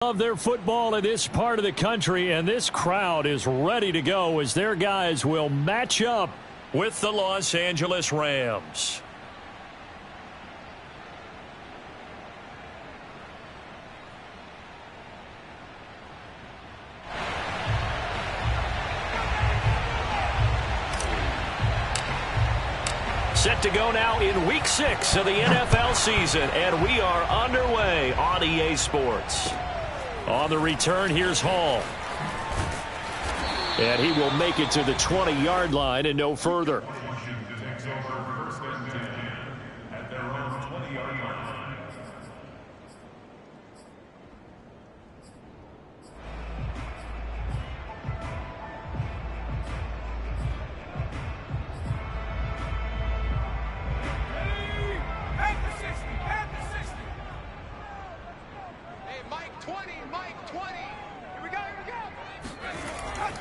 Of their football in this part of the country, and this crowd is ready to go as their guys will match up with the Los Angeles Rams. Set to go now in Week 6 of the NFL season, and we are underway on EA Sports. On the return, here's Hall. And he will make it to the 20-yard line and no further.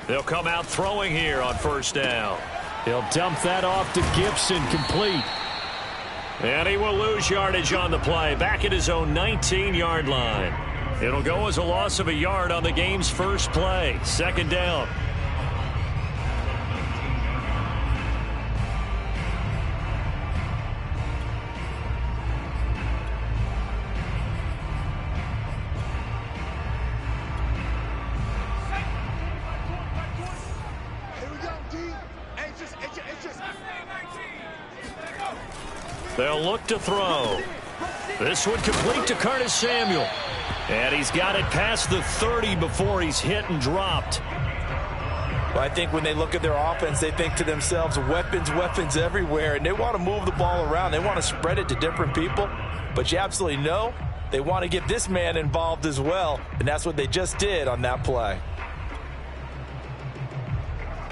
They'll come out throwing here on first down. He'll dump that off to Gibson, complete. And he will lose yardage on the play, back at his own 19-yard line. It'll go as a loss of a yard on the game's first play. Second down. They'll look to throw. This one complete to Curtis Samuel. And he's got it past the 30 before he's hit and dropped. Well, I think when they look at their offense, they think to themselves, weapons, weapons everywhere. And they want to move the ball around. They want to spread it to different people. But you absolutely know they want to get this man involved as well. And that's what they just did on that play.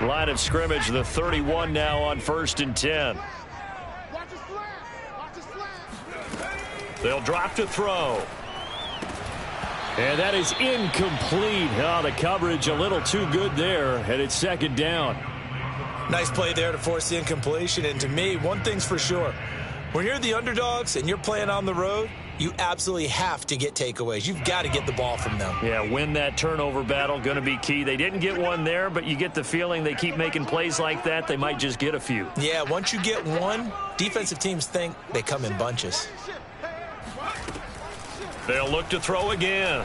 Line of scrimmage, the 31 now on 1st and 10. They'll drop to throw. And that is incomplete. Oh, the coverage a little too good there, and it's second down. Nice play there to force the incompletion. And to me, one thing's for sure. When you're the underdogs and you're playing on the road, you absolutely have to get takeaways. You've got to get the ball from them. Yeah, win that turnover battle, going to be key. They didn't get one there, but you get the feeling they keep making plays like that, they might just get a few. Yeah, once you get one, defensive teams think they come in bunches. They'll look to throw again.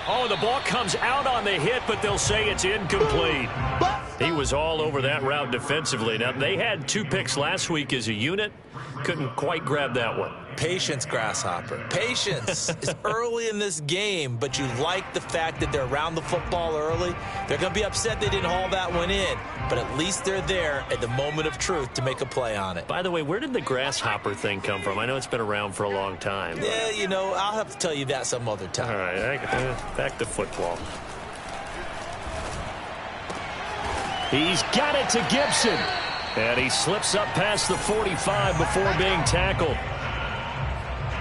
Oh, the ball comes out on the hit, but they'll say it's incomplete. He was all over that route defensively. Now, they had 2 picks last week as a unit. Couldn't quite grab that one. Patience, Grasshopper. Patience. It's early in this game, but you like the fact that they're around the football early. They're going to be upset they didn't haul that one in, but at least they're there at the moment of truth to make a play on it. By the way, where did the Grasshopper thing come from? I know it's been around for a long time. Yeah, you know, I'll have to tell you that some other time. All right, back to football. He's got it to Gibson. And he slips up past the 45 before being tackled.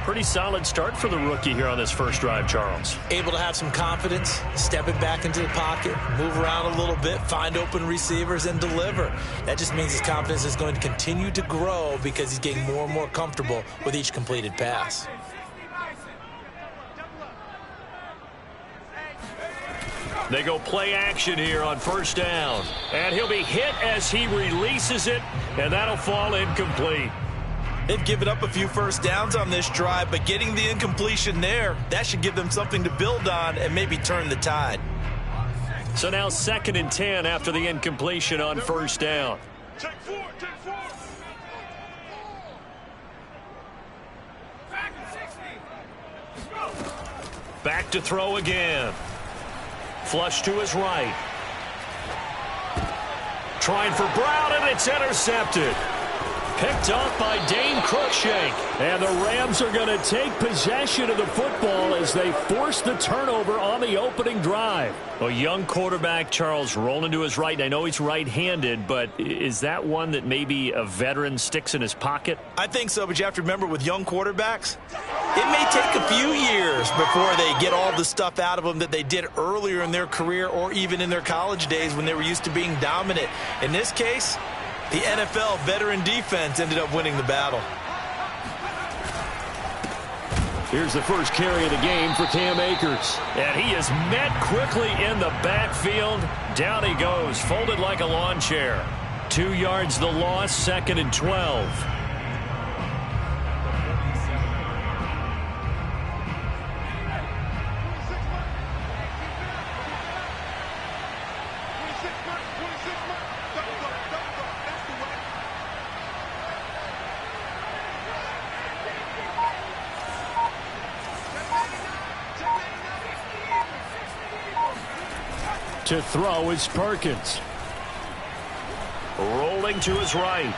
Pretty solid start for the rookie here on this first drive, Charles. Able to have some confidence, stepping back into the pocket, move around a little bit, find open receivers, and deliver. That just means his confidence is going to continue to grow because he's getting more and more comfortable with each completed pass. They go play action here on first down. And he'll be hit as he releases it, and that'll fall incomplete. They've given up a few first downs on this drive, but getting the incompletion there, that should give them something to build on and maybe turn the tide. So now 2nd and 10 after the incompletion on first down. Back to throw again. Flush to his right. Trying for Brown, and it's intercepted. Picked off by Dane Cruikshank. And the Rams are going to take possession of the football as they force the turnover on the opening drive. A young quarterback, Charles, rolling to his right. I know he's right-handed, but is that one that maybe a veteran sticks in his pocket? I think so, but you have to remember with young quarterbacks, it may take a few years before they get all the stuff out of them that they did earlier in their career or even in their college days when they were used to being dominant. In this case, the NFL veteran defense ended up winning the battle. Here's the first carry of the game for Cam Akers. And he is met quickly in the backfield. Down he goes, folded like a lawn chair. 2 yards the loss, 2nd and 12. To throw is Perkins. Rolling to his right.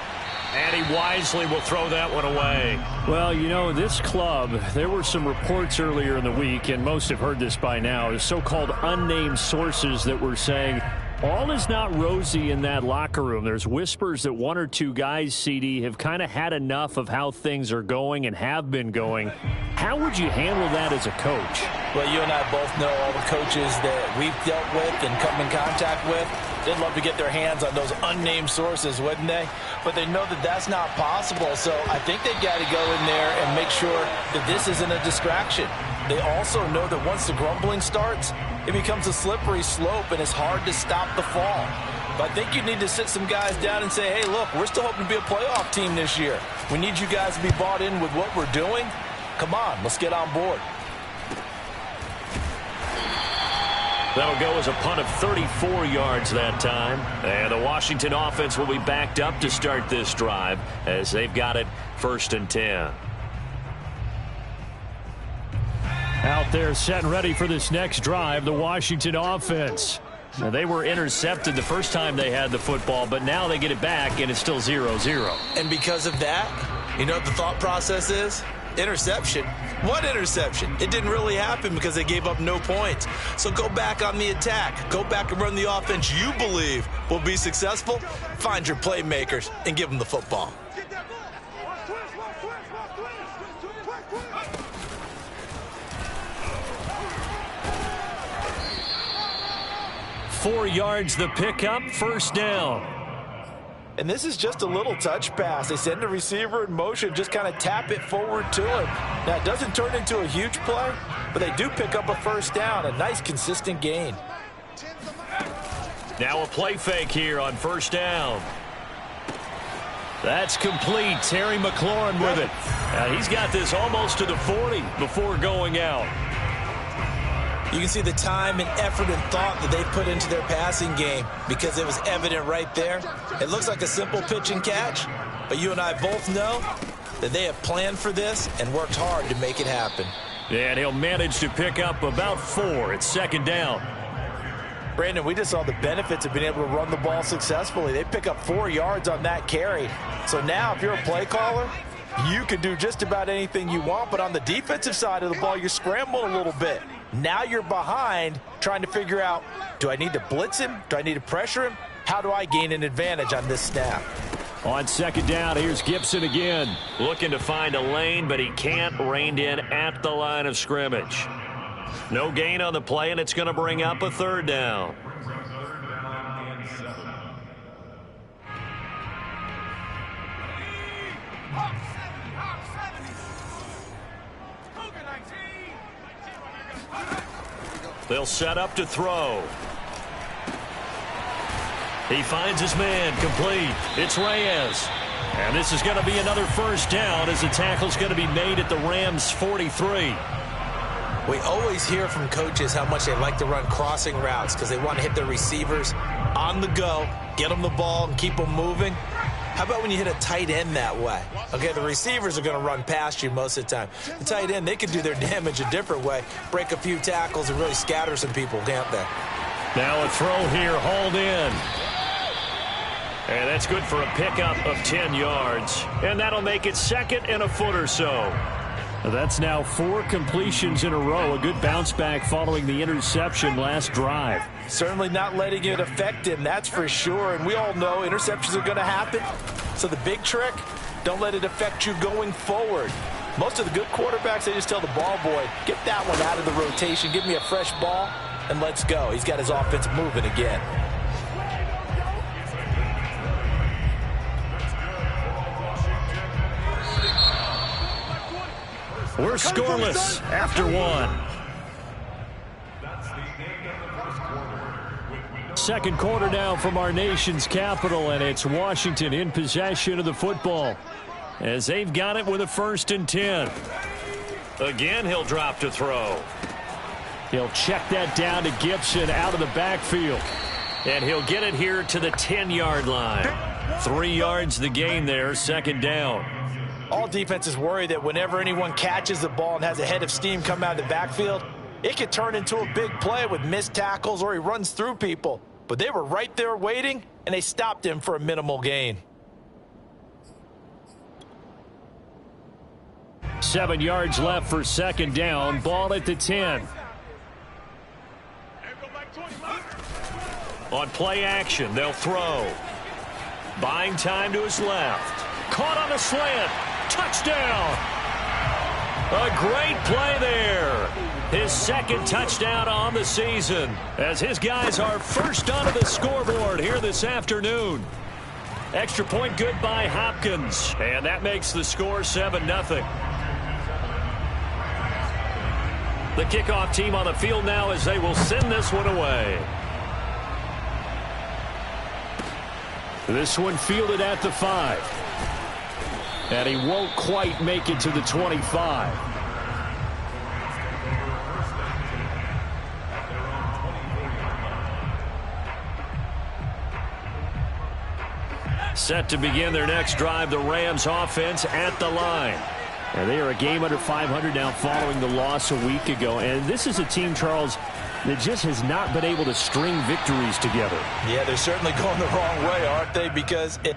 And he wisely will throw that one away. Well, you know, this club, there were some reports earlier in the week, and most have heard this by now, the so-called unnamed sources that were saying all is not rosy in that locker room. There's whispers that 1 or 2 guys, CD, have kind of had enough of how things are going and have been going. How would you handle that as a coach? Well, you and I both know all the coaches that we've dealt with and come in contact with. They'd love to get their hands on those unnamed sources, wouldn't they? But they know that that's not possible, so I think they've got to go in there and make sure that this isn't a distraction. They also know that once the grumbling starts, it becomes a slippery slope, and it's hard to stop the fall. But I think you need to sit some guys down and say, hey, look, we're still hoping to be a playoff team this year. We need you guys to be bought in with what we're doing. Come on, let's get on board. That'll go as a punt of 34 yards that time. And the Washington offense will be backed up to start this drive as they've got it 1st and 10. Out there set and ready for this next drive, the Washington offense. Now, they were intercepted the first time they had the football, but now they get it back, and it's still 0-0. And because of that, you know what the thought process is? Interception. What interception? It didn't really happen because they gave up no points. So go back on the attack. Go back and run the offense you believe will be successful. Find your playmakers and give them the football. Four yards the pickup, 1st down. And this is just a little touch pass. They send the receiver in motion, just kind of tap it forward to him. Now, it doesn't turn into a huge play, but they do pick up a 1st down, a nice, consistent gain. Now a play fake here on 1st down. That's complete. Terry McLaurin with it. He's got this almost to the 40 before going out. You can see the time and effort and thought that they put into their passing game because it was evident right there. It looks like a simple pitch and catch, but you and I both know that they have planned for this and worked hard to make it happen. And he'll manage to pick up about 4. It's 2nd down. Brandon, we just saw the benefits of being able to run the ball successfully. They pick up 4 yards on that carry. So now if you're a play caller, you can do just about anything you want, but on the defensive side of the ball, you scramble a little bit. Now you're behind trying to figure out, do I need to blitz him? Do I need to pressure him? How do I gain an advantage on this snap? On 2nd down, here's Gibson again. Looking to find a lane, but he can't. Reined in at the line of scrimmage. No gain on the play, and it's going to bring up a 3rd down. They'll set up to throw. He finds his man, complete. It's Reyes. And this is going to be another 1st down as the tackle's going to be made at the Rams' 43. We always hear from coaches how much they like to run crossing routes because they want to hit their receivers on the go, get them the ball, and keep them moving. How about when you hit a tight end that way? Okay, the receivers are going to run past you most of the time. The tight end, they can do their damage a different way, break a few tackles and really scatter some people, can't they? Now a throw here, hauled in. And that's good for a pickup of 10 yards. And that'll make it 2nd and a foot or so. That's now 4 completions in a row. A good bounce back following the interception last drive. Certainly not letting it affect him, that's for sure. And we all know interceptions are going to happen. So the big trick, don't let it affect you going forward. Most of the good quarterbacks, they just tell the ball boy, get that one out of the rotation, give me a fresh ball, and let's go. He's got his offense moving again. We're scoreless after one. Second quarter now from our nation's capital, and it's Washington in possession of the football as they've got it with a 1st and 10. Again, he'll drop to throw. He'll check that down to Gibson out of the backfield. And he'll get it here to the 10-yard line. 3 yards the gain there, 2nd down. All defenses worry that whenever anyone catches the ball and has a head of steam come out of the backfield, it could turn into a big play with missed tackles or he runs through people. But they were right there waiting, and they stopped him for a minimal gain. 7 yards left for 2nd down. Ball at the 10. On play action, they'll throw. Buying time to his left. Caught on a slant. Touchdown. A great play there. His 2nd touchdown on the season as his guys are first onto the scoreboard here this afternoon. Extra point good by Hopkins. And that makes the score 7-0. The kickoff team on the field now as they will send this one away. This one fielded at the 5. And he won't quite make it to the 25. Set to begin their next drive, the Rams offense at the line. And they are a game under 500 now following the loss a week ago. And this is a team, Charles, that just has not been able to string victories together. Yeah, they're certainly going the wrong way, aren't they? Because it...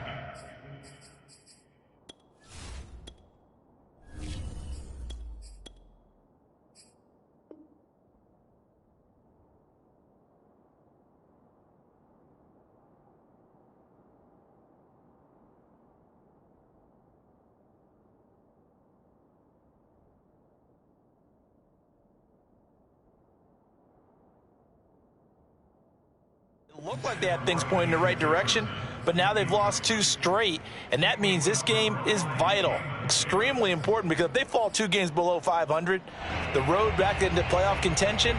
looked like they had things pointing in the right direction, but now they've lost 2 straight, and that means this game is vital, extremely important, because if they fall 2 games below 500, the road back into playoff contention,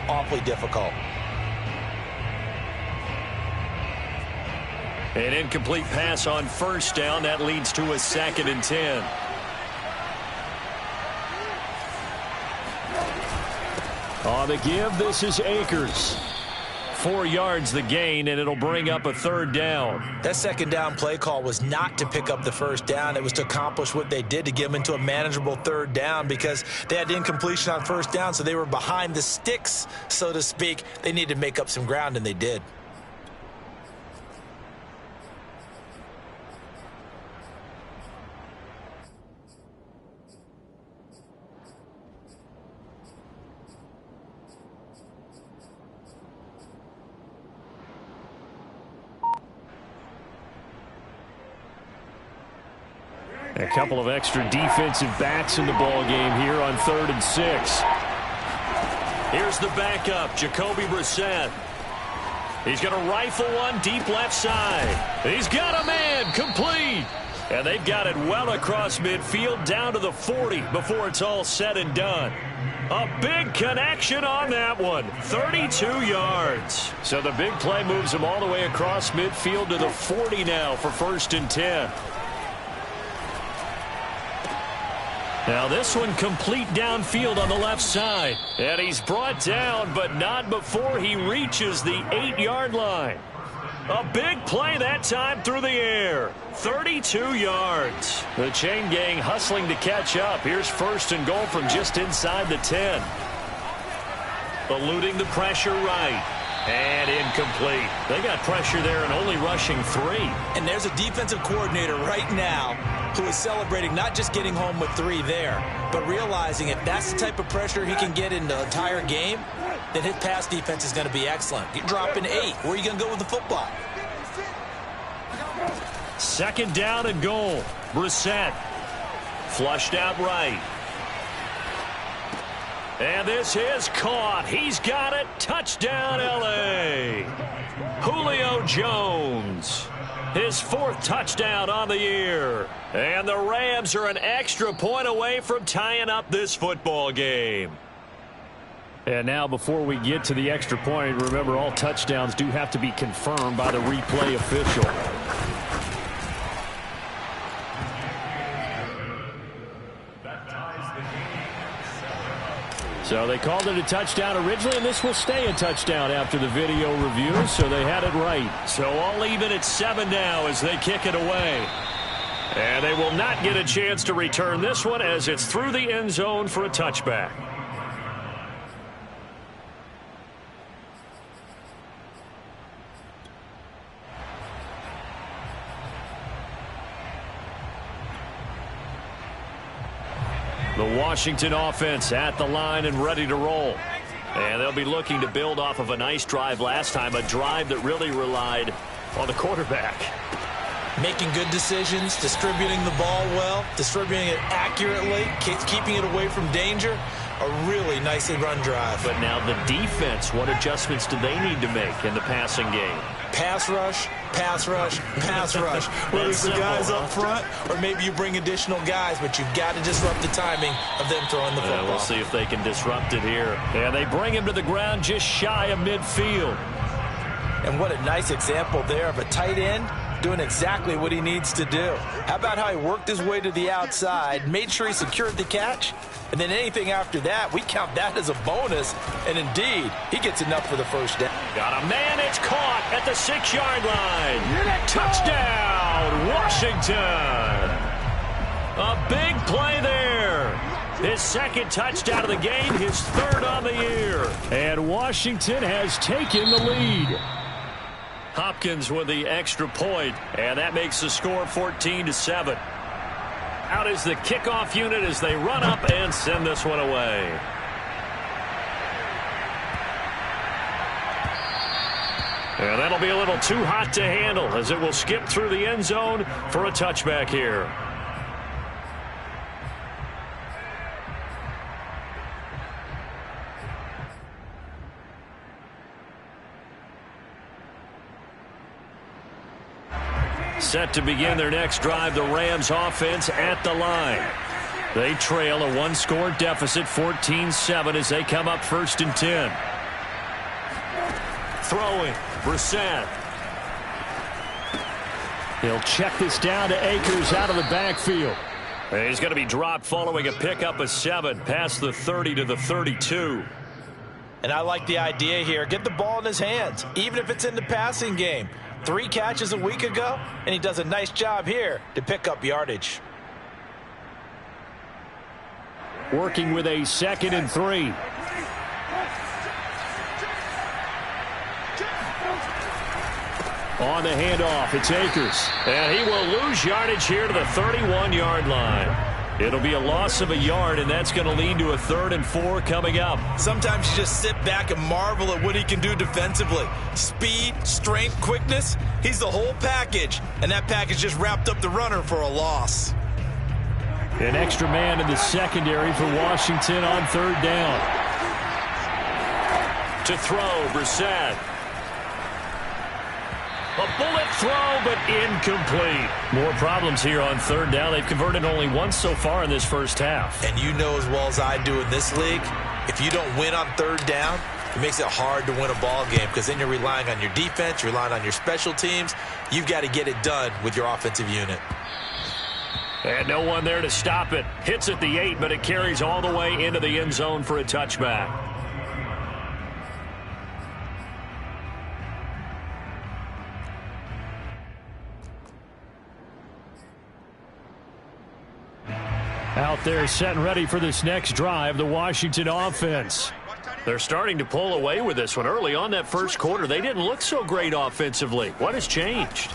awfully difficult. An incomplete pass on 1st down. That leads to a 2nd and 10. On the give, this is Akers. 4 yards the gain, and it'll bring up a 3rd down. That 2nd down play call was not to pick up the 1st down. It was to accomplish what they did, to get them into a manageable 3rd down, because they had incompletion on 1st down, so they were behind the sticks, so to speak. They needed to make up some ground, and they did. A couple of extra defensive backs in the ball game here on 3rd and 6. Here's the backup, Jacoby Brissett. He's going to rifle one deep left side. He's got a man, complete. And they've got it well across midfield down to the 40 before it's all said and done. A big connection on that one, 32 yards. So the big play moves them all the way across midfield to the 40 now for 1st and 10. Now this one complete downfield on the left side. And he's brought down, but not before he reaches the 8-yard line. A big play that time through the air. 32 yards. The chain gang hustling to catch up. Here's 1st and goal from just inside the 10. Eluding the pressure right. And incomplete. They got pressure there and only rushing 3. And there's a defensive coordinator right now who is celebrating not just getting home with 3 there, but realizing if that's the type of pressure he can get in the entire game, then his pass defense is going to be excellent. You're dropping 8. Where are you going to go with the football? 2nd down and goal. Brissett flushed out right. And this is caught. He's got it. Touchdown, L.A. Julio Jones. his 4th touchdown on the year. And the Rams are an extra point away from tying up this football game. And now before we get to the extra point, remember all touchdowns do have to be confirmed by the replay official. So they called it a touchdown originally, and this will stay a touchdown after the video review, so they had it right. So all even at 7 now as they kick it away. And they will not get a chance to return this one as it's through the end zone for a touchback. The Washington offense at the line and ready to roll. And they'll be looking to build off of a nice drive last time, a drive that really relied on the quarterback. Making good decisions, distributing the ball well, distributing it accurately, keeping it away from danger. A really nicely run drive. But now the defense, what adjustments do they need to make in the passing game? Pass rush, pass rush, pass rush. Whether it's the guys up front or maybe you bring additional guys, but you've got to disrupt the timing of them throwing the football. We'll see if they can disrupt it here. And they bring him to the ground just shy of midfield. And what a nice example there of a tight end doing exactly what he needs to do. How about how he worked his way to the outside, made sure he secured the catch, and then anything after that, we count that as a bonus. And indeed, he gets enough for the first down. Got a man, it's caught at the 6-yard line. Touchdown, Washington. A big play there. His 2nd touchdown of the game, his 3rd on the year. And Washington has taken the lead. Hopkins with the extra point, and that makes the score 14-7. Out is the kickoff unit as they run up and send this one away. And that'll be a little too hot to handle as it will skip through the end zone for a touchback here. Set to begin their next drive, the Rams offense at the line. They trail a 1-score deficit, 14-7 as they come up 1st and 10. Throwing, Brissett. He'll check this down to Akers out of the backfield. He's going to be dropped following a pickup of 7 past the 30 to the 32. And I like the idea here. Get the ball in his hands, even if it's in the passing game. 3 catches a week ago, and he does a nice job here to pick up yardage. Working with a 2nd and 3. On the handoff, it's Akers. And he will lose yardage here to the 31-yard line. It'll be a loss of a yard, and that's going to lead to a 3rd and 4 coming up. Sometimes you just sit back and marvel at what he can do defensively. Speed, strength, quickness, he's the whole package. And that package just wrapped up the runner for a loss. An extra man in the secondary for Washington on 3rd down. To throw, Brissett. A bullet throw, but incomplete. More problems here on 3rd down. They've converted only once so far in this first half. And you know as well as I do in this league, if you don't win on 3rd down, it makes it hard to win a ball game because then you're relying on your defense, you're relying on your special teams. You've got to get it done with your offensive unit. And no one there to stop it. Hits at the 8, but it carries all the way into the end zone for a touchback. Out there set and ready for this next drive, the Washington offense. They're starting to pull away with this one. Early on that first quarter, they didn't look so great offensively. What has changed?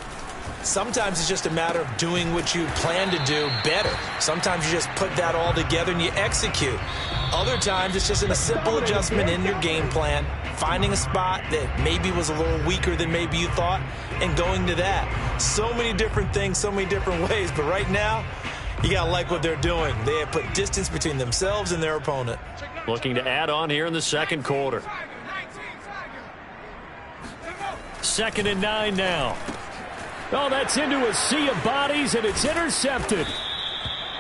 Sometimes it's just a matter of doing what you plan to do better. Sometimes you just put that all together and you execute. Other times it's just a simple adjustment in your game plan, finding a spot that maybe was a little weaker than maybe you thought, and going to that. So many different things, so many different ways, but right now, you got to like what they're doing. They have put distance between themselves and their opponent. Looking to add on here in the second quarter. 2nd and 9 now. Oh, that's into a sea of bodies, and it's intercepted.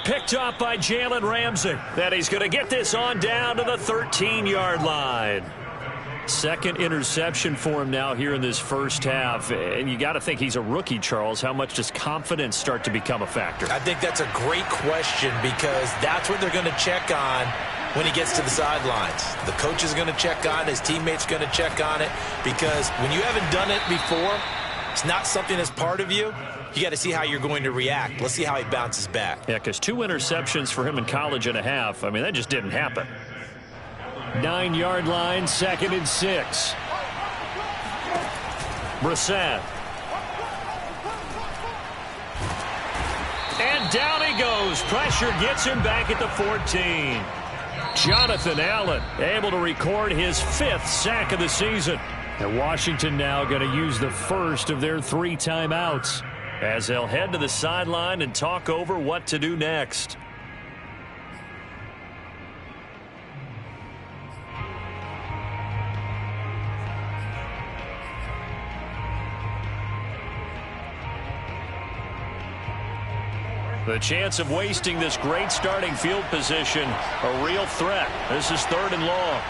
Picked off by Jalen Ramsey. Then he's going to get this on down to the 13-yard line. Second interception for him now here in this first half. And you got to think he's a rookie, Charles. How much does confidence start to become a factor? I think that's a great question because that's what they're going to check on when he gets to the sidelines. The coach is going to check on it. His teammates going to check on it because when you haven't done it before, it's not something that's part of you. You got to see how you're going to react. Let's see how he bounces back. Yeah, because 2 interceptions for him in college and a half. I mean, that just didn't happen. 9-yard line, 2nd and 6. Brissett. And down he goes. Pressure gets him back at the 14. Jonathan Allen able to record his 5th sack of the season. And Washington now going to use the first of their 3 timeouts as they'll head to the sideline and talk over what to do next. The chance of wasting this great starting field position, a real threat. This is 3rd and long.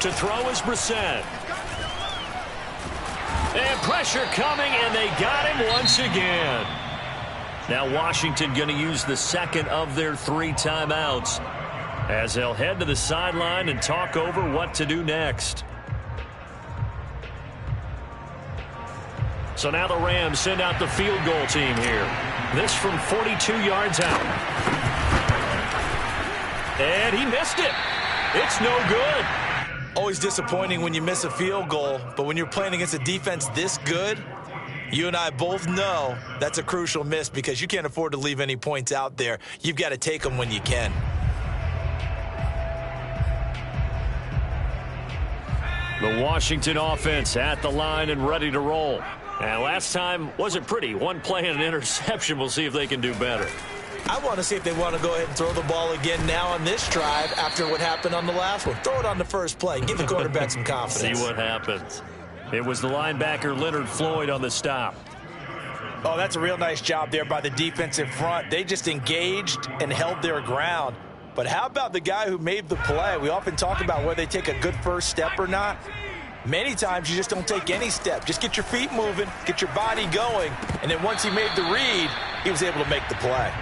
To throw is Brissett. And pressure coming, and they got him once again. Now Washington going to use the 2nd of their 3 timeouts as they'll head to the sideline and talk over what to do next. So now the Rams send out the field goal team here. This from 42 yards out. And he missed it. It's no good. Always disappointing when you miss a field goal, but when you're playing against a defense this good, you and I both know that's a crucial miss because you can't afford to leave any points out there. You've got to take them when you can. The Washington offense at the line and ready to roll. And last time wasn't pretty. 1 play and an interception. We'll see if they can do better. I want to see if they want to go ahead and throw the ball again now on this drive after what happened on the last one. Throw it on the first play and give the quarterback some confidence. See what happens. It was the linebacker Leonard Floyd on the stop. Oh, that's a real nice job there by the defensive front. They just engaged and held their ground. But how about the guy who made the play? We often talk about whether they take a good first step or not. Many times you just don't take any step. Just get your feet moving, get your body going, and then once he made the read, he was able to make the play.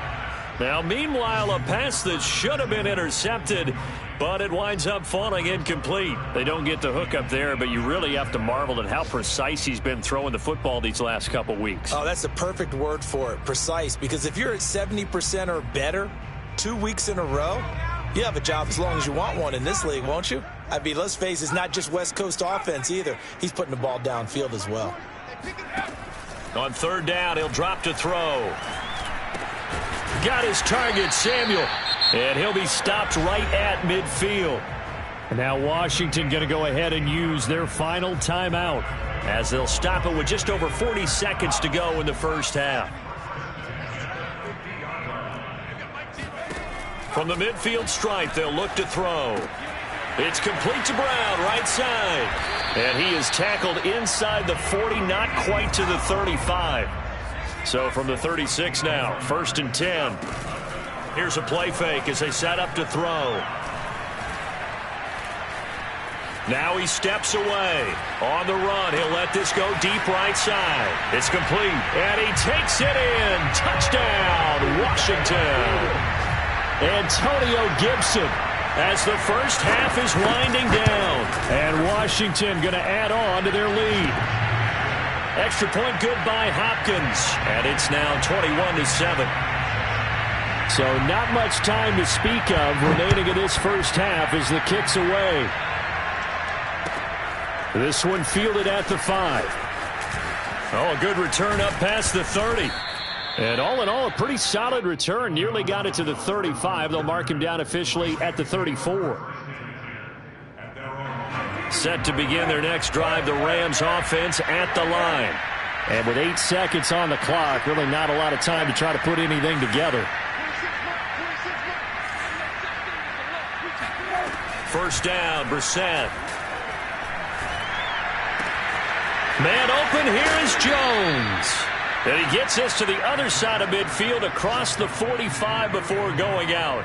Now, meanwhile, a pass that should have been intercepted, but it winds up falling incomplete. They don't get the hook up there, but you really have to marvel at how precise he's been throwing the football these last couple weeks. Oh, that's the perfect word for it, precise, because if you're at 70% or better 2 weeks in a row, you have a job as long as you want one in this league, won't you? I mean, let's face it, it's not just West Coast offense either. He's putting the ball downfield as well. On 3rd down, he'll drop to throw. Got his target, Samuel. And he'll be stopped right at midfield. And now Washington going to go ahead and use their final timeout as they'll stop it with just over 40 seconds to go in the first half. From the midfield stripe, they'll look to throw. It's complete to Brown, right side. And he is tackled inside the 40, not quite to the 35. So from the 36 now, 1st and 10. Here's a play fake as they set up to throw. Now he steps away. On the run, he'll let this go deep right side. It's complete, and he takes it in. Touchdown, Washington. Antonio Gibson as the first half is winding down. And Washington going to add on to their lead. Extra point good by Hopkins. And it's now 21-7. So not much time to speak of remaining in this first half as the kick's away. This one fielded at the 5. Oh, a good return up past the 30. And all in all, a pretty solid return. Nearly got it to the 35. They'll mark him down officially at the 34. Set to begin their next drive, the Rams offense at the line. And with 8 seconds on the clock, really not a lot of time to try to put anything together. First down, Brissett. Man open, here is Jones. And he gets us to the other side of midfield across the 45 before going out.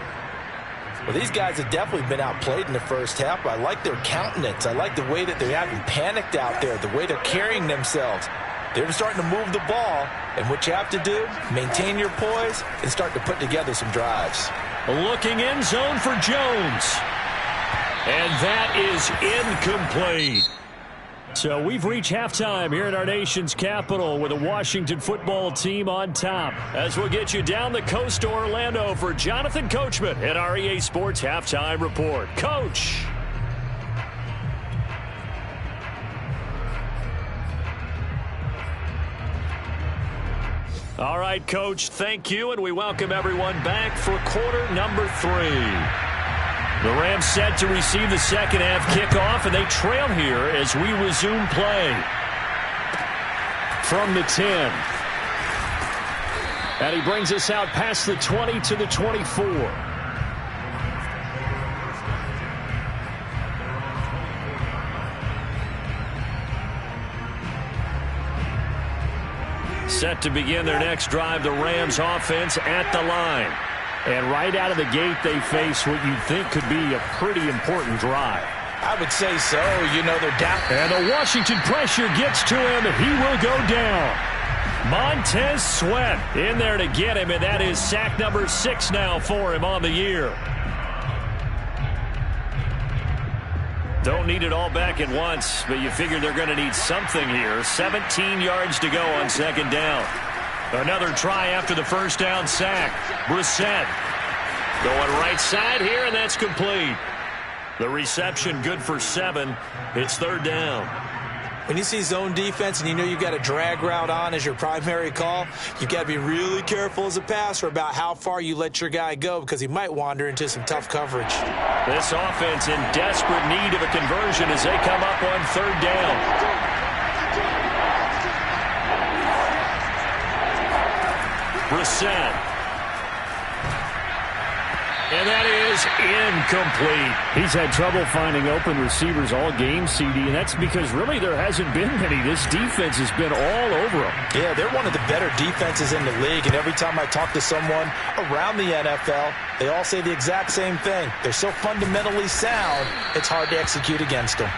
Well, these guys have definitely been outplayed in the first half, but I like their countenance. I like the way that they're having panicked out there, the way they're carrying themselves. They're starting to move the ball, and what you have to do, maintain your poise and start to put together some drives. Looking end zone for Jones. And that is incomplete. So we've reached halftime here in our nation's capital with the Washington football team on top. As we'll get you down the coast to Orlando for Jonathan Coachman at our EA Sports Halftime Report. Coach. All right, Coach, thank you, and we welcome everyone back for quarter number 3. The Rams set to receive the second half kickoff, and they trail here as we resume play. From the 10. And he brings us out past the 20 to the 24. Set to begin their next drive, the Rams offense at the line. And right out of the gate, they face what you'd think could be a pretty important drive. I would say so. You know, they're down. And the Washington pressure gets to him, and he will go down. Montez Sweat in there to get him, and that is sack number 6 now for him on the year. Don't need it all back at once, but you figure they're going to need something here. 17 yards to go on second down. Another try after the first down sack. Brissett going right side here, and that's complete. The reception good for 7. It's third down. When you see zone defense and you know you've got a drag route on as your primary call, you've got to be really careful as a passer about how far you let your guy go because he might wander into some tough coverage. This offense in desperate need of a conversion as they come up on third down. Brissett. And that is incomplete. He's had trouble finding open receivers all game, CD, and that's because really there hasn't been many. This defense has been all over them. Yeah, they're one of the better defenses in the league, and every time I talk to someone around the NFL, they all say the exact same thing. They're so fundamentally sound, it's hard to execute against them.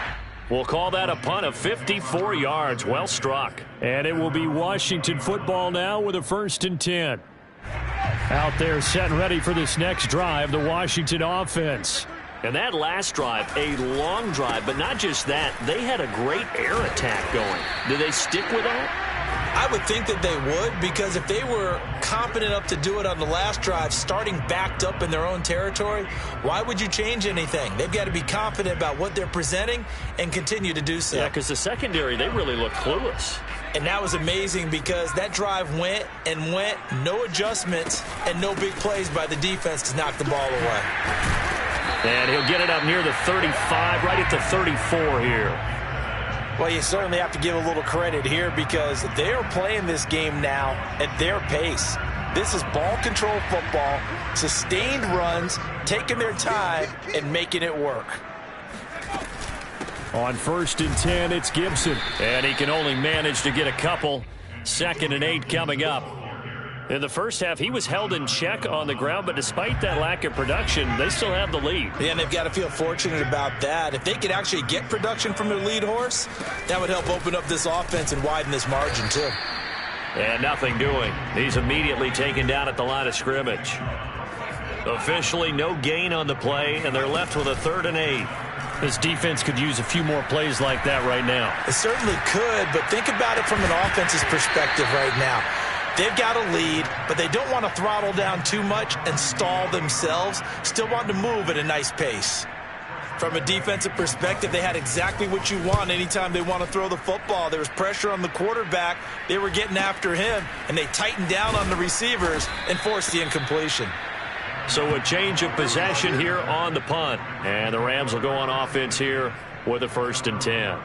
We'll call that a punt of 54 yards. Well struck. And it will be Washington football now with a 1st and 10. Out there set and ready for this next drive, the Washington offense. And that last drive, a long drive, but not just that. They had a great air attack going. Did they stick with that? I would think that they would, because if they were competent enough to do it on the last drive, starting backed up in their own territory, why would you change anything? They've got to be confident about what they're presenting and continue to do so. Yeah, because the secondary, they really look clueless. And that was amazing because that drive went and went, no adjustments and no big plays by the defense to knock the ball away. And he'll get it up near the 35, right at the 34 here. Well, you certainly have to give a little credit here because they are playing this game now at their pace. This is ball control football, sustained runs, taking their time and making it work. On 1st and 10, it's Gibson. And he can only manage to get a couple. 2nd and 8 coming up. In the first half, he was held in check on the ground, but despite that lack of production, they still have the lead. Yeah, and they've got to feel fortunate about that. If they could actually get production from their lead horse, that would help open up this offense and widen this margin, too. And nothing doing. He's immediately taken down at the line of scrimmage. Officially no gain on the play, and they're left with a 3rd and 8. This defense could use a few more plays like that right now. It certainly could, but think about it from an offense's perspective right now. They've got a lead, but they don't want to throttle down too much and stall themselves. Still want to move at a nice pace. From a defensive perspective, they had exactly what you want anytime they want to throw the football. There was pressure on the quarterback. They were getting after him, and they tightened down on the receivers and forced the incompletion. So a change of possession here on the punt. And the Rams will go on offense here with a 1st and 10.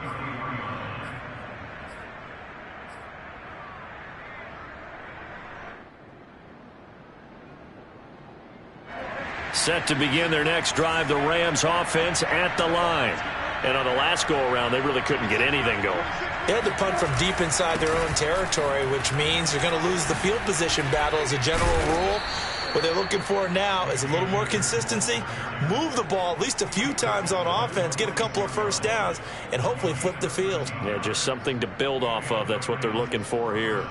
Set to begin their next drive, the Rams offense at the line. And on the last go-around, they really couldn't get anything going. They had to punt from deep inside their own territory, which means they're going to lose the field position battle as a general rule. What they're looking for now is a little more consistency, move the ball at least a few times on offense, get a couple of first downs, and hopefully flip the field. Yeah, just something to build off of. That's what they're looking for here.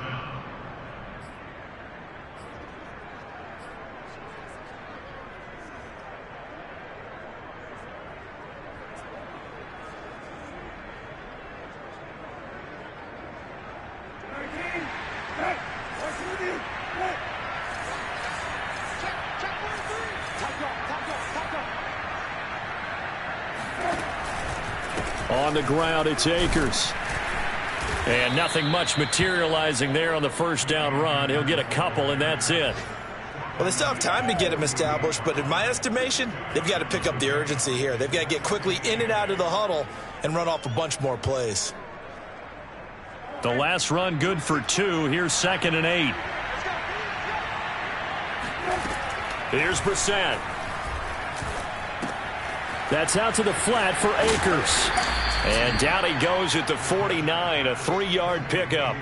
On the ground, it's Akers. And nothing much materializing there on the first down run. He'll get a couple, and that's it. Well, they still have time to get him established, but in my estimation, they've got to pick up the urgency here. They've got to get quickly in and out of the huddle and run off a bunch more plays. The last run good for 2. Here's 2nd and 8. Here's Brissett. That's out to the flat for Akers. And down he goes at the 49, a 3-yard pickup.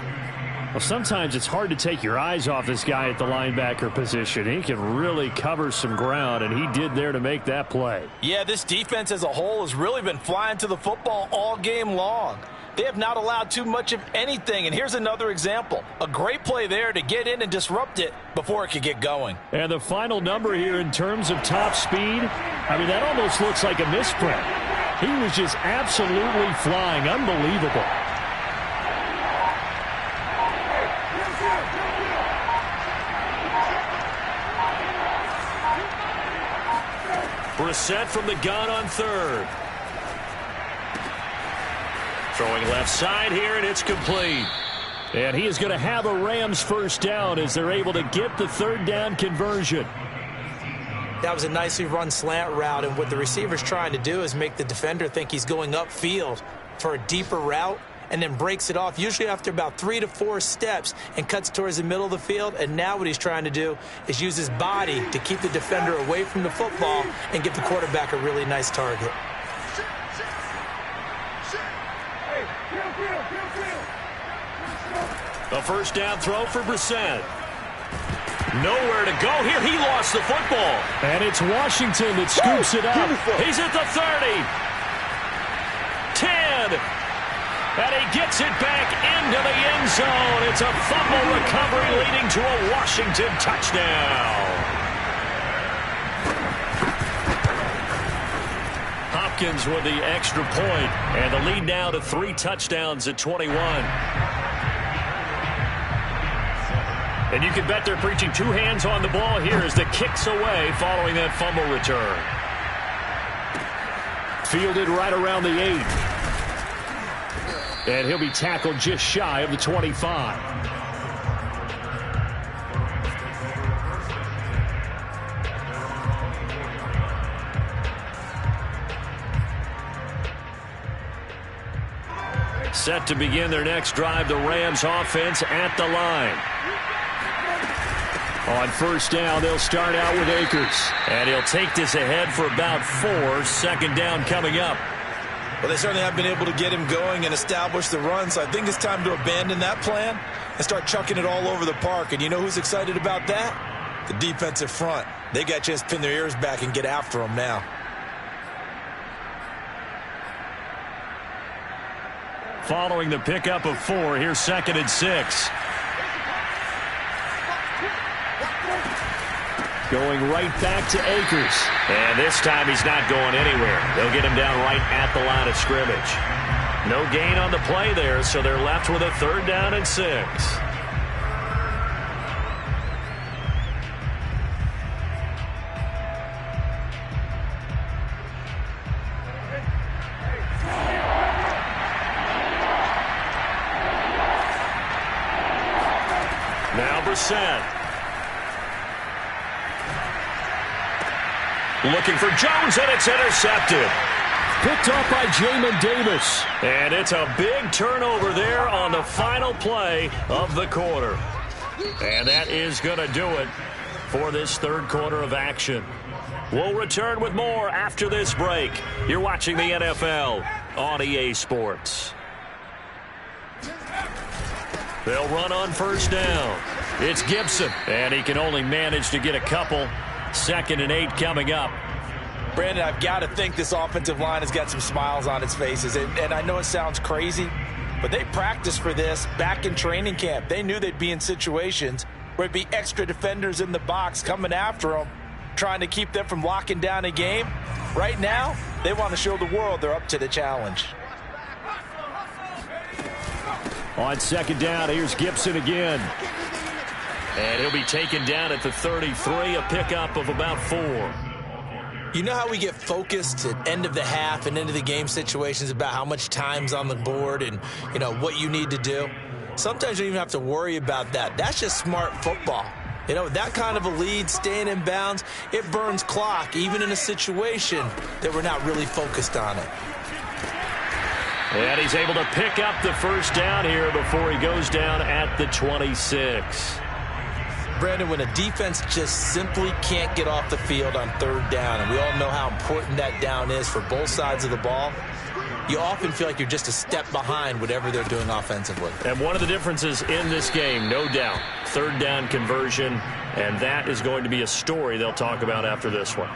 Well, sometimes it's hard to take your eyes off this guy at the linebacker position. He can really cover some ground, and he did there to make that play. Yeah, this defense as a whole has really been flying to the football all game long. They have not allowed too much of anything, and here's another example. A great play there to get in and disrupt it before it could get going. And the final number here in terms of top speed, I mean, that almost looks like a misprint. He was just absolutely flying. Unbelievable. Brissett from the gun on 3rd. Throwing left side here, and it's complete. And he is going to have a Rams first down as they're able to get the 3rd down conversion. That was a nicely run slant route, and what the receiver's trying to do is make the defender think he's going upfield for a deeper route, and then breaks it off, usually after about 3 to 4 steps, and cuts towards the middle of the field. And now what he's trying to do is use his body to keep the defender away from the football and give the quarterback a really nice target. A first down throw for Brissett. Nowhere to go here. He lost the football. And it's Washington that scoops it up. He's at the 30. 10. And he gets it back into the end zone. It's a fumble recovery leading to a Washington touchdown. Hopkins with the extra point. And the lead now to 3 touchdowns at 21. And you can bet they're preaching 2 hands on the ball here as the kick's away following that fumble return. Fielded right around the 8. And he'll be tackled just shy of the 25. Set to begin their next drive, the Rams offense at the line. On first down, they'll start out with Akers. And he'll take this ahead for about 4. 2nd down coming up. Well, they certainly have been able to get him going and establish the run, so I think it's time to abandon that plan and start chucking it all over the park. And you know who's excited about that? The defensive front. They got a chance to pin their ears back and get after him now. Following the pickup of 4, here's 2nd and 6. Going right back to Akers. And this time he's not going anywhere. They'll get him down right at the line of scrimmage. No gain on the play there, so they're left with a 3rd down and 6. Now Brissett. Looking for Jones, and it's intercepted. Picked off by Jamin Davis. And it's a big turnover there on the final play of the quarter. And that is going to do it for this 3rd quarter of action. We'll return with more after this break. You're watching the NFL on EA Sports. They'll run on first down. It's Gibson, and he can only manage to get a couple. 2nd and 8 coming up. Brandon, I've got to think this offensive line has got some smiles on its faces. And I know it sounds crazy, but they practiced for this back in training camp. They knew they'd be in situations where there'd be extra defenders in the box coming after them, trying to keep them from locking down a game. Right now, they want to show the world they're up to the challenge. On 2nd down, here's Gibson again. And he'll be taken down at the 33, a pickup of about 4. You know how we get focused at end of the half and into the game situations about how much time's on the board and, you know, what you need to do? Sometimes you don't even have to worry about that. That's just smart football. You know, that kind of a lead, staying in bounds, it burns clock, even in a situation that we're not really focused on it. And he's able to pick up the first down here before he goes down at the 26. Brandon, when a defense just simply can't get off the field on 3rd down, and we all know how important that down is for both sides of the ball, you often feel like you're just a step behind whatever they're doing offensively. And one of the differences in this game, no doubt, 3rd down conversion, and that is going to be a story they'll talk about after this one.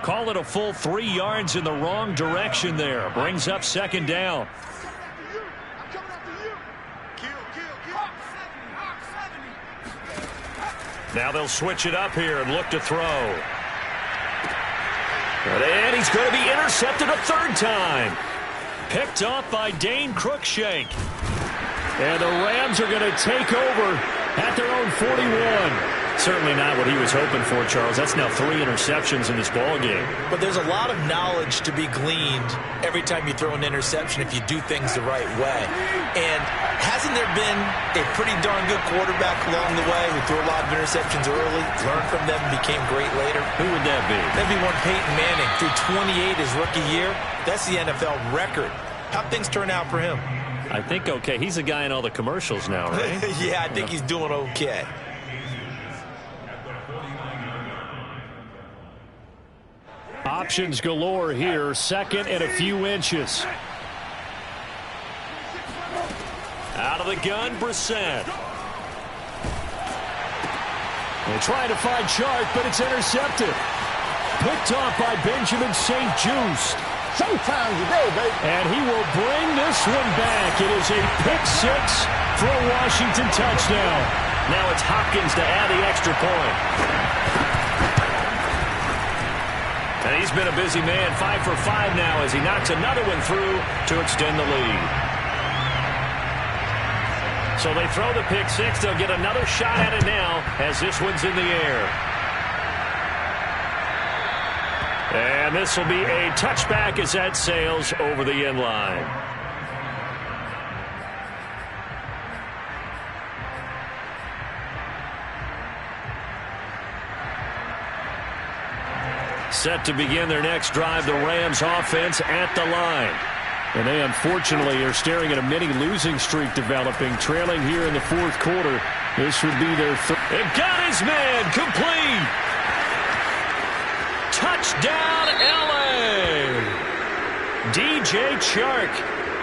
Call it a full 3 yards in the wrong direction there. Brings up 2nd down. Now they'll switch it up here and look to throw. And he's going to be intercepted a 3rd time. Picked off by Dane Cruikshank. And the Rams are going to take over at their own 41. Certainly not what he was hoping for, Charles. That's now 3 interceptions in this ball game. But there's a lot of knowledge to be gleaned every time you throw an interception if you do things the right way. And hasn't there been a pretty darn good quarterback along the way who threw a lot of interceptions early, learned from them, and became great later? Who would that be? That'd be one Peyton Manning. Threw 28 his rookie year. That's the NFL record. How'd things turn out for him? I think okay. He's a guy in all the commercials now, right? Yeah, I think he's doing okay. Options galore here. 2nd and a few inches. Out of the gun, Brissett. They're trying to find Chark, but it's intercepted. Picked off by Benjamin St-Juste. Showtime today, baby. And he will bring this one back. It is a pick-6 for a Washington touchdown. Now it's Hopkins to add the extra point. And he's been a busy man, 5 for 5 now as he knocks another one through to extend the lead. So they throw the pick-6. They'll get another shot at it now as this one's in the air. And this will be a touchback as that sails over the end line. Set to begin their next drive, the Rams offense at the line. And they unfortunately are staring at a mini losing streak developing, trailing here in the 4th quarter. This would be their third. They've got his man complete. Touchdown, LA. DJ Chark,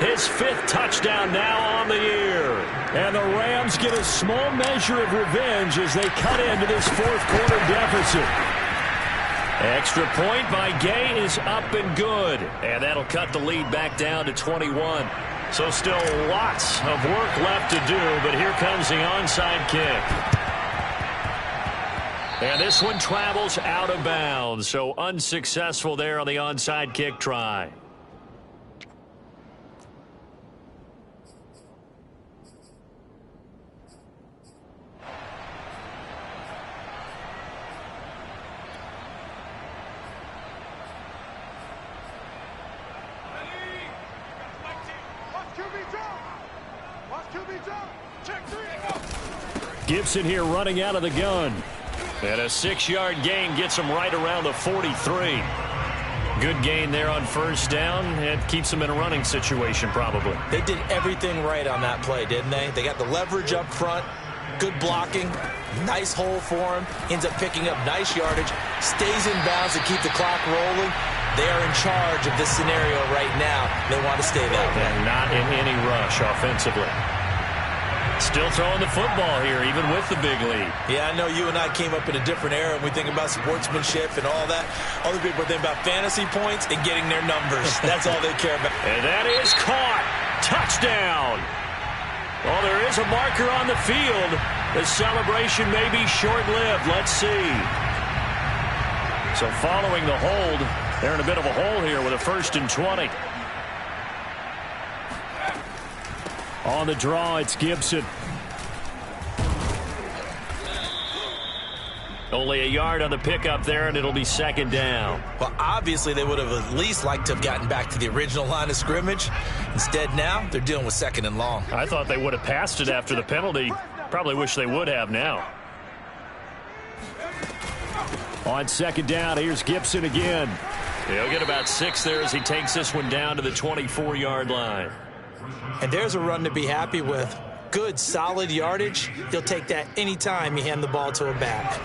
his 5th touchdown now on the year. And the Rams get a small measure of revenge as they cut into this 4th quarter deficit. Extra point by Gay is up and good. And that'll cut the lead back down to 21. So still lots of work left to do, but here comes the onside kick. And this one travels out of bounds, so unsuccessful there on the onside kick try. Gibson here running out of the gun. And a 6-yard gain gets him right around the 43. Good gain there on first down. It keeps him in a running situation probably. They did everything right on that play, didn't they? They got the leverage up front, good blocking, Nice hole for him. Ends up picking up nice yardage. Stays in bounds to keep the clock rolling. They are in charge of this scenario right now. They want to stay that way. And not in any rush offensively. Still throwing the football here, even with the big lead. Yeah, I know you and I came up in a different era, and we think about sportsmanship and all that. Other people think about fantasy points and getting their numbers. That's all they care about. And that is caught. Touchdown. Well, there is a marker on the field. The celebration may be short-lived. Let's see. So following the hold, they're in a bit of a hole here with a 1st and 20. On the draw, it's Gibson. Only a yard on the pickup there, and it'll be 2nd down. Well, obviously, they would have at least liked to have gotten back to the original line of scrimmage. Instead, now, they're dealing with 2nd and long. I thought they would have passed it after the penalty. Probably wish they would have now. On 2nd down, here's Gibson again. He'll get about 6 there as he takes this one down to the 24-yard line. And there's a run to be happy with. Good, solid yardage. He'll take that anytime you hand the ball to a back.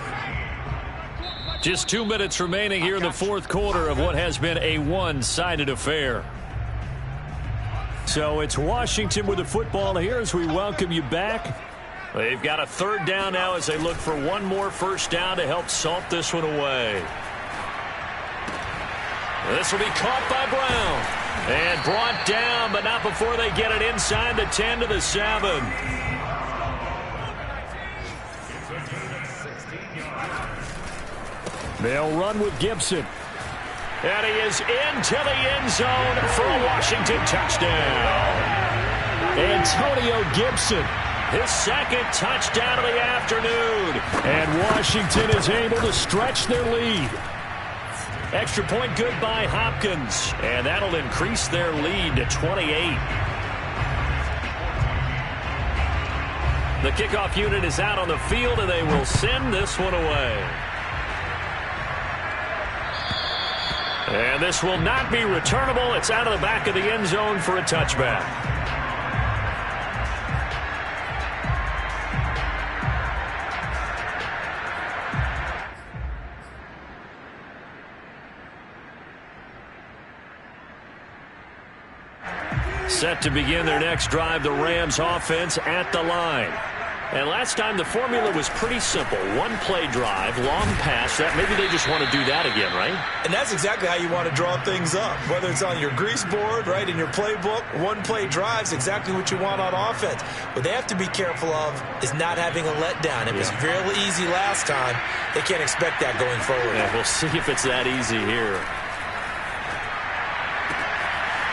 Just 2 minutes remaining here in the 4th quarter of what has been a one-sided affair. So it's Washington with the football here as we welcome you back. They've got a 3rd down now as they look for one more 1st down to help salt this one away. This will be caught by Brown. And brought down, but not before they get it inside the 10 to the 7. They'll run with Gibson. And he is into the end zone for a Washington touchdown. Antonio Gibson, his 2nd touchdown of the afternoon. And Washington is able to stretch their lead. Extra point good by Hopkins. And that'll increase their lead to 28. The kickoff unit is out on the field, and they will send this one away. And this will not be returnable. It's out of the back of the end zone for a touchback. Set to begin their next drive, the Rams offense at the line. And last time the formula was pretty simple. One play drive, long pass. That maybe they just want to do that again, right? And that's exactly how you want to draw things up. Whether it's on your grease board, right, in your playbook, one play drive's exactly what you want on offense. What they have to be careful of is not having a letdown. It was really easy last time. They can't expect that going forward. Yeah, we'll see if it's that easy here.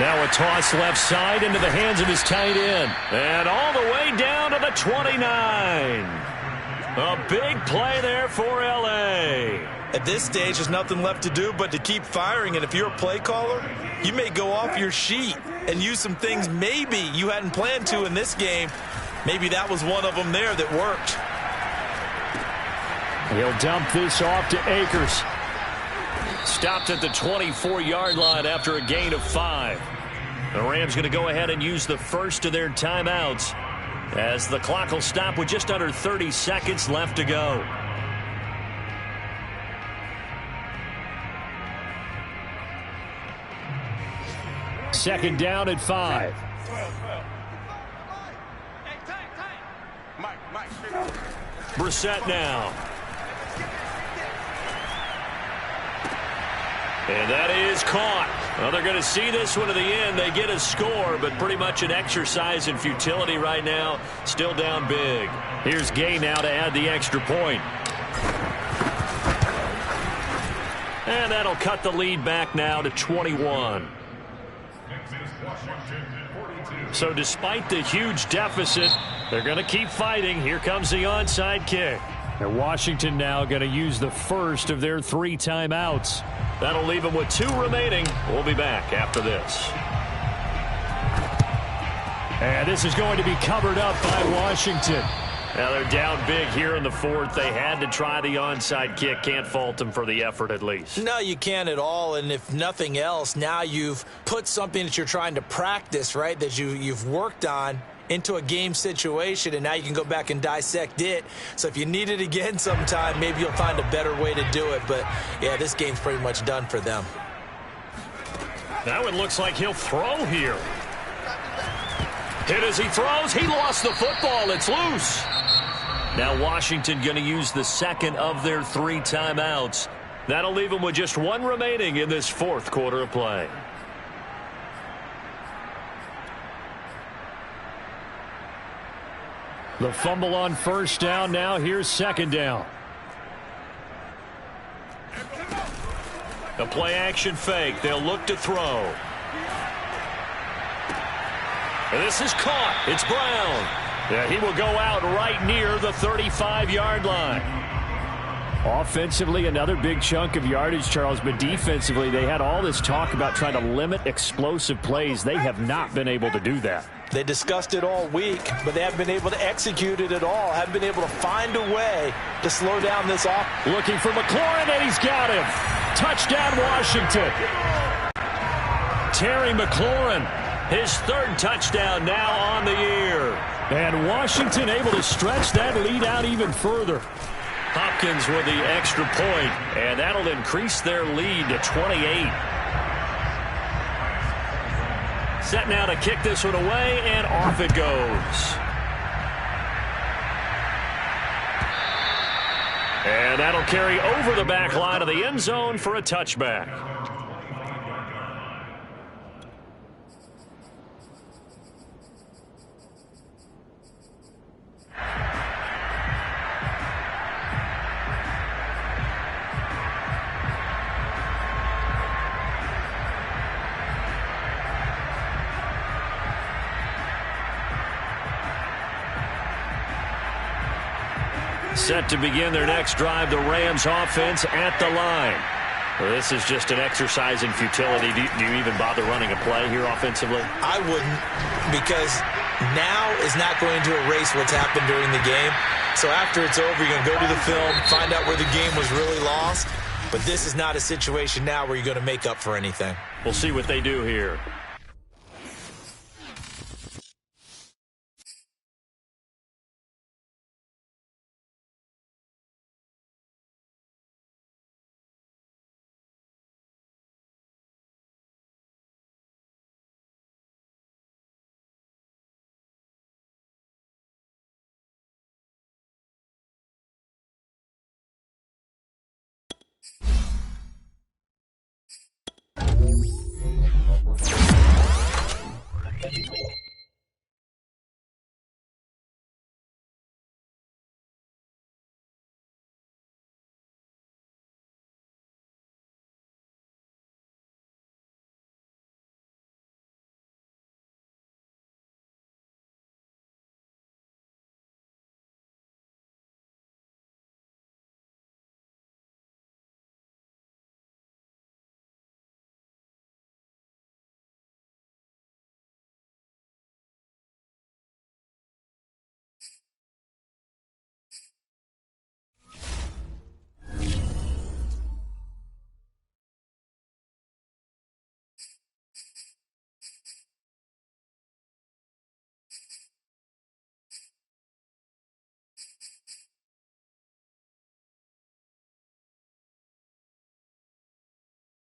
Now a toss left side into the hands of his tight end. And all the way down to the 29. A big play there for L.A. At this stage, there's nothing left to do but to keep firing. And if you're a play caller, you may go off your sheet and use some things maybe you hadn't planned to in this game. Maybe that was one of them there that worked. He'll dump this off to Akers. Stopped at the 24-yard line after a gain of 5. The Rams going to go ahead and use the first of their timeouts as the clock will stop with just under 30 seconds left to go. Second down at 5. Brissett now. And that is caught. Well, they're going to see this one to the end. They get a score, but pretty much an exercise in futility right now. Still down big. Here's Gay now to add the extra point. And that'll cut the lead back now to 21. So despite the huge deficit, they're going to keep fighting. Here comes the onside kick. And Washington now going to use the first of their 3 timeouts. That'll leave them with 2 remaining. We'll be back after this. And this is going to be covered up by Washington. Now they're down big here in the 4th. They had to try the onside kick. Can't fault them for the effort at least. No, you can't at all. And if nothing else, now you've put something that you're trying to practice, right, that you've worked on into a game situation, and now you can go back and dissect it. So if you need it again sometime, maybe you'll find a better way to do it. But, yeah, this game's pretty much done for them. Now it looks like he'll throw here. Hit as he throws. He lost the football. It's loose. Now Washington going to use the second of their 3 timeouts. That'll leave them with just 1 remaining in this 4th quarter of play. The fumble on first down. Now here's second down. A play action fake. They'll look to throw. And this is caught. It's Brown. Yeah, he will go out right near the 35-yard line. Offensively, another big chunk of yardage, Charles, but defensively, they had all this talk about trying to limit explosive plays. They have not been able to do that. They discussed it all week, but they haven't been able to execute it at all, haven't been able to find a way to slow down this off. Looking for McLaurin, and he's got him. Touchdown, Washington. Terry McLaurin, his 3rd touchdown now on the year. And Washington able to stretch that lead out even further. Hopkins with the extra point, and that'll increase their lead to 28. Set now to kick this one away, and off it goes. And that'll carry over the back line of the end zone for a touchback. Set to begin their next drive, the Rams offense at the line. Well, this is just an exercise in futility. Do you even bother running a play here offensively? I wouldn't, because now is not going to erase what's happened during the game. So after it's over, you're going to go to the film, find out where the game was really lost. But this is not a situation now where you're going to make up for anything. We'll see what they do here.